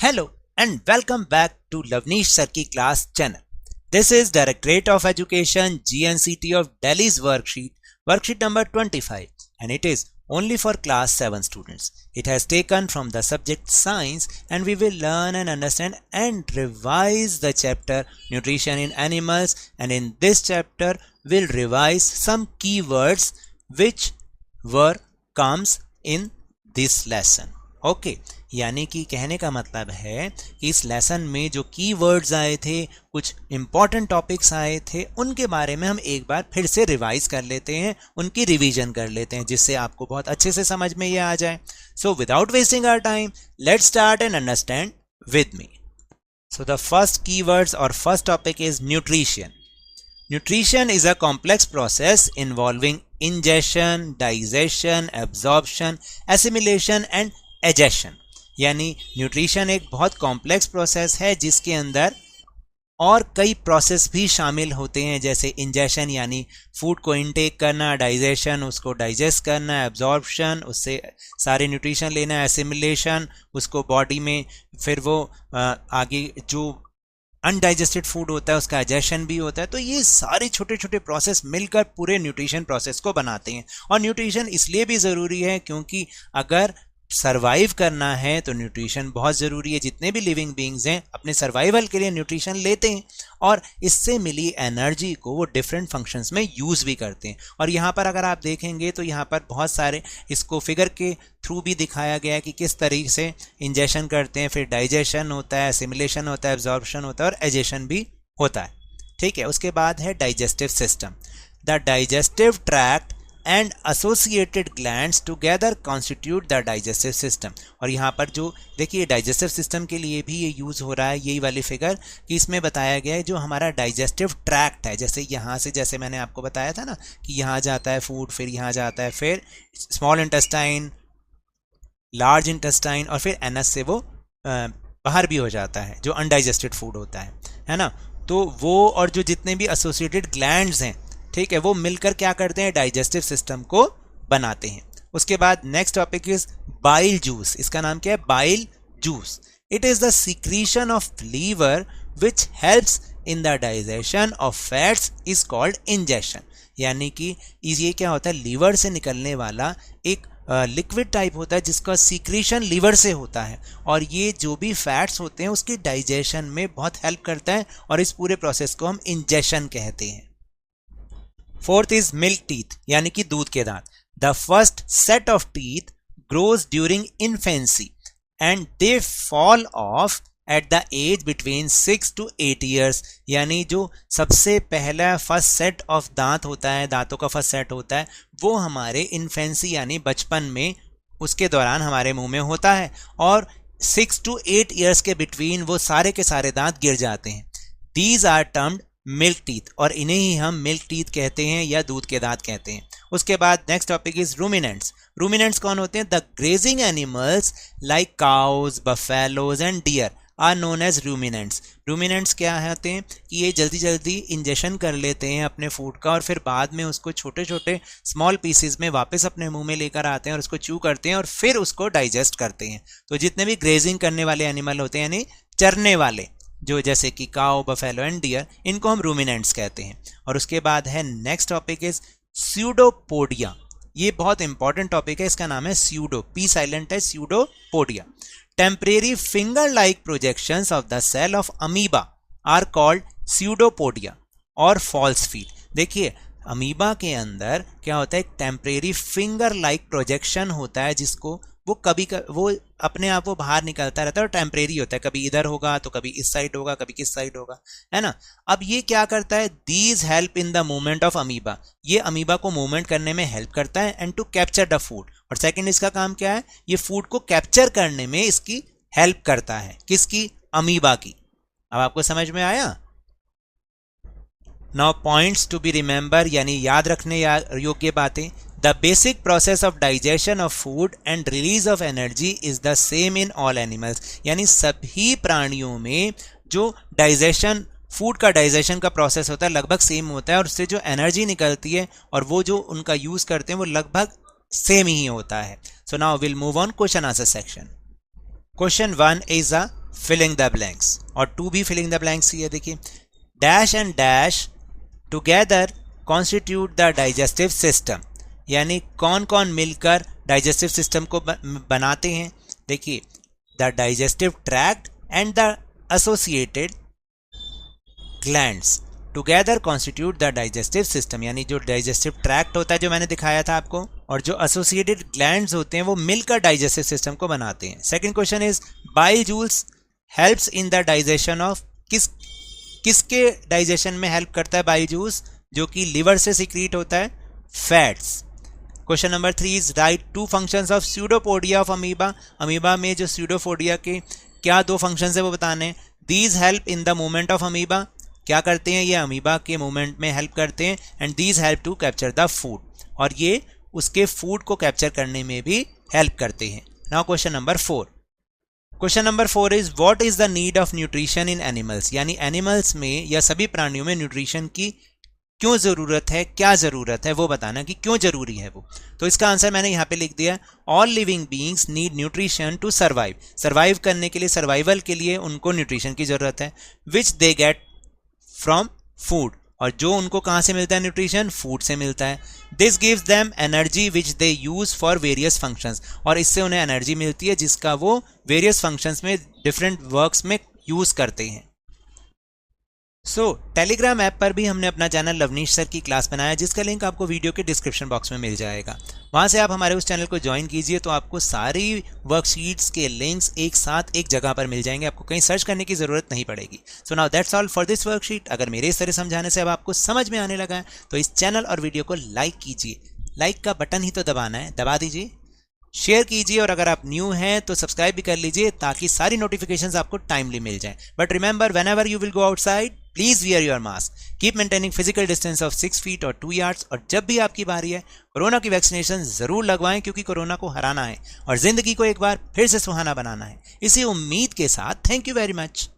Hello and welcome back to Lavneesh Sir Ki Class channel. This is Directorate of Education GNCT of Delhi's worksheet number 25, and it is only for class 7 students. It has taken from the subject science, and we will learn and understand and revise the chapter nutrition in animals, and in this chapter we'll revise some keywords which were comes in this lesson. Okay यानी कि कहने का मतलब है कि इस lesson में जो कीवर्ड्स आए थे, कुछ इंपॉर्टेंट टॉपिक्स आए थे, उनके बारे में हम एक बार फिर से रिवाइज कर लेते हैं, उनकी रिवीजन कर लेते हैं, जिससे आपको बहुत अच्छे से समझ में ये आ जाए. So without wasting our time, let's start and understand with me. So the first keywords और first topic is nutrition. Nutrition is a complex process involving ingestion, digestion, absorption, assimilation and एजेशन. यानी न्यूट्रिशन एक बहुत complex process है जिसके अंदर और कई process भी शामिल होते हैं, जैसे इंजेशन यानी फूड को इनटेक करना, डाइजेशन उसको डाइजेस्ट करना, एब्जॉर्प्शन उससे सारे न्यूट्रिशन लेना, एसिमिलेशन उसको बॉडी में फिर वो आगे जो अनडाइजेस्टेड फूड होता है उसका एजेशन भी होता है. तो ये सारे छोटे छोटे प्रोसेस मिलकर पूरे न्यूट्रिशन प्रोसेस को बनाते हैं. और न्यूट्रिशन इसलिए भी ज़रूरी है क्योंकि अगर सर्वाइव करना है तो न्यूट्रिशन बहुत ज़रूरी है. जितने भी लिविंग बींग्स हैं अपने सर्वाइवल के लिए न्यूट्रिशन लेते हैं और इससे मिली एनर्जी को वो डिफरेंट फंक्शंस में यूज़ भी करते हैं. और यहाँ पर अगर आप देखेंगे तो यहाँ पर बहुत सारे इसको फिगर के थ्रू भी दिखाया गया है कि किस तरीके से इंजेशन करते हैं, फिर डाइजेशन होता है, एसिमिलेशन होता है, एब्जॉर्प्शन होता है और एजेशन भी होता है. ठीक है, उसके बाद है digestive system. The digestive tract and associated glands together constitute the digestive system. और यहाँ पर जो देखिए डाइजेस्टिव सिस्टम के लिए भी ये यूज़ हो रहा है यही वाली फिगर, कि इसमें बताया गया है जो हमारा डाइजेस्टिव ट्रैक्ट है, जैसे यहाँ से जैसे मैंने आपको बताया था ना कि यहाँ जाता है फूड, फिर यहाँ जाता है, फिर स्मॉल इंटेस्टाइन, लार्ज इंटेस्टाइन और फिर एनस से वो बाहर भी हो जाता है जो अनडाइजेस्टेड फूड होता है ना. तो वो और जो जितने भी एसोसिएटेड ग्लैंड्स हैं, ठीक है, वो मिलकर क्या करते हैं, डाइजेस्टिव सिस्टम को बनाते हैं. उसके बाद next topic is bile juice. इसका नाम क्या है, bile juice. It is the secretion of liver which helps in the digestion of fats is called ingestion. यानी कि ये क्या होता है, लीवर से निकलने वाला एक लिक्विड टाइप होता है जिसका सीक्रीशन लीवर से होता है, और ये जो भी फैट्स होते हैं उसकी डाइजेशन में बहुत हेल्प करता है, और इस पूरे प्रोसेस को हम इंजेशन कहते हैं. फोर्थ इज मिल्क टीथ, यानी कि दूध के दांत. The first set of teeth grows during infancy and they fall off at the age between 6 to 8 years. यानी जो सबसे पहला फर्स्ट सेट ऑफ दांत होता है, दांतों का फर्स्ट सेट होता है, वो हमारे इन्फेंसी यानी बचपन में उसके दौरान हमारे मुंह में होता है, और 6 to 8 years के बिटवीन वो सारे के सारे दांत गिर जाते हैं. These are termed milk teeth, और इन्हें ही हम मिल्क टीथ कहते हैं या दूध के दांत कहते हैं. उसके बाद next topic is ruminants. Ruminants कौन होते हैं, the grazing animals like cows, buffaloes and deer are known as ruminants. Ruminants क्या होते हैं कि ये जल्दी जल्दी इंजेशन कर लेते हैं अपने फूड का, और फिर बाद में उसको छोटे छोटे स्मॉल पीसेस में वापस अपने मुंह में लेकर आते हैं और उसको च्यू करते हैं और फिर उसको डाइजेस्ट करते हैं. तो जितने भी ग्रेजिंग करने वाले एनिमल होते हैं यानी चरने वाले, जो जैसे कि काउ, बफेलो एंड डियर, इनको हम रूमिनेंट्स कहते हैं. और उसके बाद है नेक्स्ट टॉपिक इज स्यूडोपोडिया. ये बहुत इंपॉर्टेंट टॉपिक है, इसका नाम है स्यूडो, पी साइलेंट है, pseudopodia. Temporary finger like projections of the cell of amoeba are called pseudopodia और फॉल्स फीट. देखिए अमीबा के अंदर क्या होता है, एक टेम्परेरी फिंगर लाइक प्रोजेक्शन होता है जिसको वो अपने आप वो बाहर निकलता रहता है और टेम्परेरी होता है, कभी इधर होगा तो कभी इस साइड होगा, कभी किस साइड होगा, है ना. अब ये क्या करता है, these help in the movement of amoeba. ये अमीबा को मूवमेंट करने में हेल्प करता है, and to capture the food. और सेकंड इसका काम क्या है, ये फूड को कैप्चर करने में इसकी हेल्प करता है. किसकी, अमीबा की. अब आपको समझ में आया. Now points to be remember, यानी याद रखने योग्य बातें. The basic process of digestion of food and release of energy is the same in all animals. यानी सभी प्राणियों में जो डाइजेशन, फूड का डाइजेशन का प्रोसेस होता है लगभग सेम होता है, और उससे जो एनर्जी निकलती है और वो जो उनका यूज़ करते हैं वो लगभग सेम ही होता है. So now we'll move on question answer section. Question 1 is a filling the blanks, और टू भी फिलिंग द ब्लैंक्स ही है। देखिए, dash and dash together constitute the digestive system, यानी कौन कौन मिलकर डाइजेस्टिव सिस्टम को बनाते हैं। देखिए, the digestive tract and the associated glands together constitute the digestive system, यानी जो डाइजेस्टिव ट्रैक्ट होता है जो मैंने दिखाया था आपको, और जो एसोसिएटेड ग्लैंड्स होते हैं वो मिलकर डाइजेस्टिव सिस्टम को बनाते हैं। सेकंड क्वेश्चन इज बाइल जूल्स helps in the digestion of, किसके डाइजेशन में हेल्प करता है बाइल जूस, जो कि लिवर से सीक्रेट होता है, fats. Question number 3 is write two functions of pseudopodia of amoeba, amoeba में जो स्यूडोपोडिया के क्या दो फंक्शंस है वो बताने। These help in the movement of amoeba, क्या करते हैं ये अमीबा के मूवमेंट में हेल्प करते हैं। And these help to capture the food, और ये उसके फूड को कैप्चर करने में भी हेल्प करते हैं। Now question number 4, question number 4 is what is the need of nutrition in animals, यानी एनिमल्स में या सभी प्राणियों में न्यूट्रिशन की क्यों ज़रूरत है, क्या ज़रूरत है वो बताना कि क्यों ज़रूरी है वो। तो इसका आंसर मैंने यहाँ पे लिख दिया, all living beings need nutrition to survive, survive करने के लिए, सर्वाइवल के लिए उनको न्यूट्रिशन की ज़रूरत है, विच दे गेट फ्रॉम फूड, और जो उनको कहाँ से मिलता है न्यूट्रिशन, फूड से मिलता है। This gives them energy which they use for various functions, और इससे उन्हें एनर्जी मिलती है जिसका वो वेरियस फंक्शंस में, डिफरेंट वर्क्स में यूज़ करते हैं। टेलीग्राम ऐप पर भी हमने अपना चैनल लवनीश सर की क्लास बनाया, जिसका लिंक आपको वीडियो के डिस्क्रिप्शन बॉक्स में मिल जाएगा। वहाँ से आप हमारे उस चैनल को ज्वाइन कीजिए, तो आपको सारी वर्कशीट्स के लिंक्स एक साथ एक जगह पर मिल जाएंगे, आपको कहीं सर्च करने की ज़रूरत नहीं पड़ेगी। So now that's all for this worksheet. अगर मेरे इस तरह समझाने से अब आपको समझ में आने लगा है तो इस चैनल और वीडियो को लाइक कीजिए, लाइक का बटन ही तो दबाना है, दबा दीजिए, शेयर कीजिए, और अगर आप न्यू हैं तो सब्सक्राइब भी कर लीजिए ताकि सारी नोटिफिकेशंस आपको टाइमली मिल जाएं। But remember, whenever you will go outside, please wear your mask, keep maintaining physical distance of 6 feet और 2 yards, और जब भी आपकी बारी है कोरोना की वैक्सीनेशन जरूर लगवाएं, क्योंकि कोरोना को हराना है और जिंदगी को एक बार फिर से सुहाना बनाना है। इसी उम्मीद के साथ थैंक यू वेरी मच।